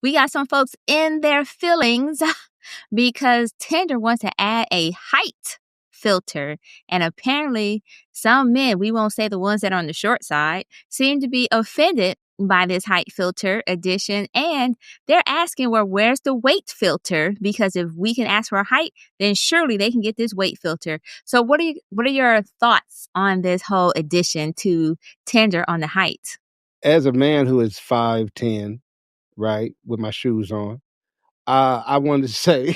We got some folks in their feelings because Tinder wants to add a height filter. And apparently, some men, we won't say the ones that are on the short side, seem to be offended by this height filter addition. And they're asking, well, where's the weight filter? Because if we can ask for a height, then surely they can get this weight filter. So what are your thoughts on this whole addition to Tinder on the height? As a man who is 5'10", right, with my shoes on, I wanted to say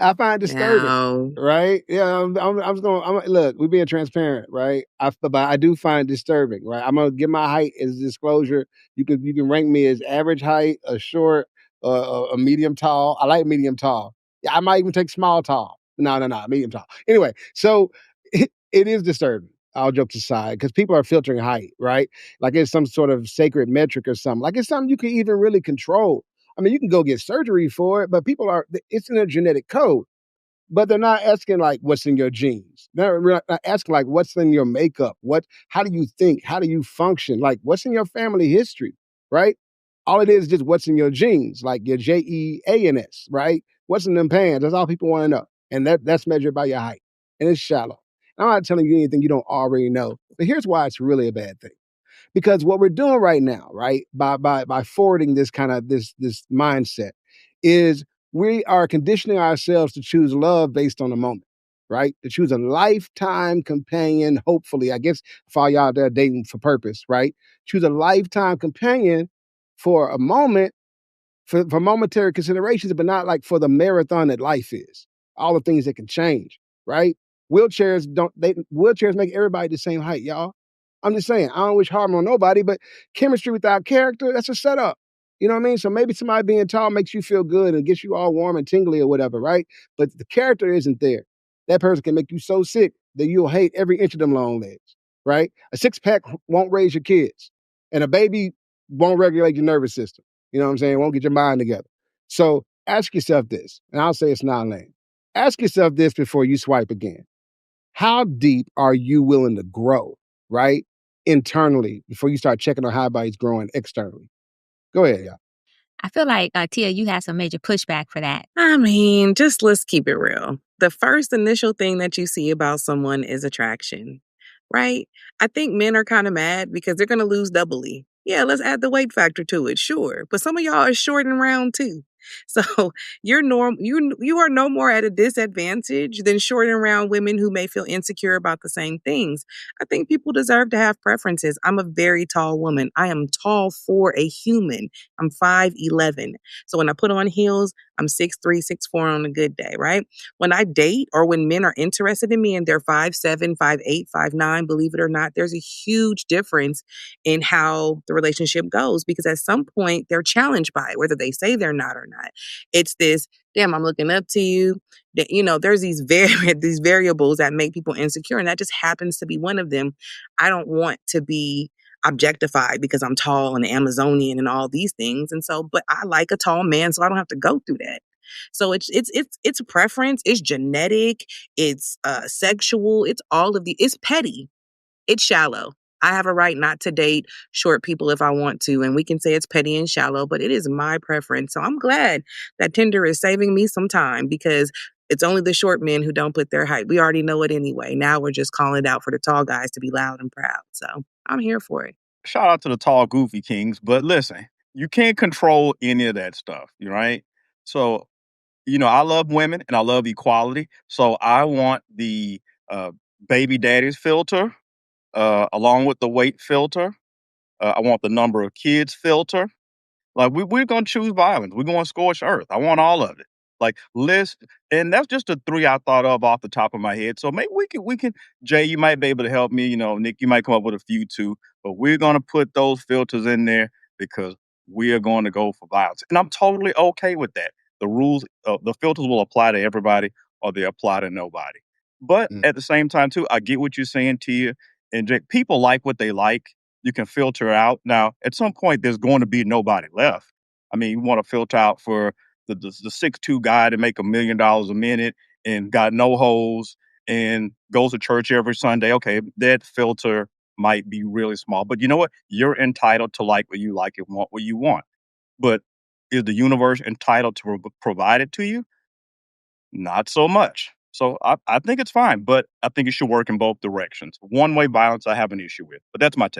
I find it disturbing, No. right? Yeah, I'm just gonna look. We're being transparent, right? But I do find it disturbing, right? I'm gonna give my height as disclosure. You can rank me as average height, a short, a medium tall. I like medium tall. Yeah, I might even take small tall. No, medium tall. Anyway, so it is disturbing. All jokes aside, because people are filtering height, right? Like it's some sort of sacred metric or something. Like it's something you can even really control. I mean, you can go get surgery for it, but it's in their genetic code. But they're not asking like what's in your genes. They're not asking like what's in your makeup. How do you think? How do you function? Like what's in your family history, right? All it is just what's in your genes, like your GEANS, right? What's in them pants? That's all people want to know. And that's measured by your height. And it's shallow. I'm not telling you anything you don't already know. But here's why it's really a bad thing. Because what we're doing right now, right, by forwarding this kind of this mindset, is we are conditioning ourselves to choose love based on the moment, right? To choose a lifetime companion, hopefully, I guess for all y'all out there dating for purpose, right? Choose a lifetime companion for a moment for momentary considerations, but not like for the marathon that life is. All the things that can change, right? Wheelchairs make everybody the same height, y'all. I'm just saying, I don't wish harm on nobody, but chemistry without character, that's a setup. You know what I mean? So maybe somebody being tall makes you feel good and gets you all warm and tingly or whatever, right? But the character isn't there. That person can make you so sick that you'll hate every inch of them long legs, right? A six pack won't raise your kids, and a baby won't regulate your nervous system. You know what I'm saying? Won't get your mind together. So ask yourself this, and I'll say it's not lame. Ask yourself this before you swipe again. How deep are you willing to grow, right? Internally, before you start checking on how body's growing externally. Go ahead, y'all. I feel like, Tia, you had some major pushback for that. I mean, just let's keep it real. The first initial thing that you see about someone is attraction, right? I think men are kind of mad because they're going to lose doubly. Yeah, let's add the weight factor to it, sure. But some of y'all are short and round too. So you are no more at a disadvantage than short and round women who may feel insecure about the same things. I think people deserve to have preferences. I'm a very tall woman. I am tall for a human. I'm 5'11". So when I put on heels, I'm 6'3", 6'4" on a good day, right? When I date or when men are interested in me and they're 5'7", 5'8", 5'9", believe it or not, there's a huge difference in how the relationship goes because at some point they're challenged by it, whether they say they're not or not. It's this, damn, I'm looking up to you. There's these these variables that make people insecure, and that just happens to be one of them. I don't want to be objectified because I'm tall and Amazonian and all these things. And so, but I like a tall man, so I don't have to go through that. So it's a preference, it's genetic, it's sexual, it's all of it's petty, it's shallow. I have a right not to date short people if I want to, and we can say it's petty and shallow, but it is my preference. So I'm glad that Tinder is saving me some time because it's only the short men who don't put their height. We already know it anyway. Now we're just calling it out for the tall guys to be loud and proud. So I'm here for it. Shout out to the tall, goofy kings. But listen, you can't control any of that stuff, right? So, I love women and I love equality. So I want the uh, baby daddies filter along with the weight filter. I want the number of kids filter. Like we're gonna choose violence. We're going to scorch earth. I want all of it. Like list, and that's just the three I thought of off the top of my head. So maybe we can. Jay, you might be able to help me. Nick, you might come up with a few too. But we're gonna put those filters in there because we are going to go for violence, and I'm totally okay with that. The rules, the filters will apply to everybody, or they apply to nobody. But Mm. at the same time, too, I get what you're saying, Tia and Jake. People like what they like. You can filter out. Now, at some point, there's going to be nobody left. I mean, you want to filter out for the 6'2" guy to make $1 million a minute and got no holes and goes to church every Sunday. Okay, that filter might be really small, but you know what? You're entitled to like what you like and want what you want. but is the universe entitled to provide it to you? Not so much. So I think it's fine, but I think it should work in both directions. One way violence, I have an issue with, but that's my take.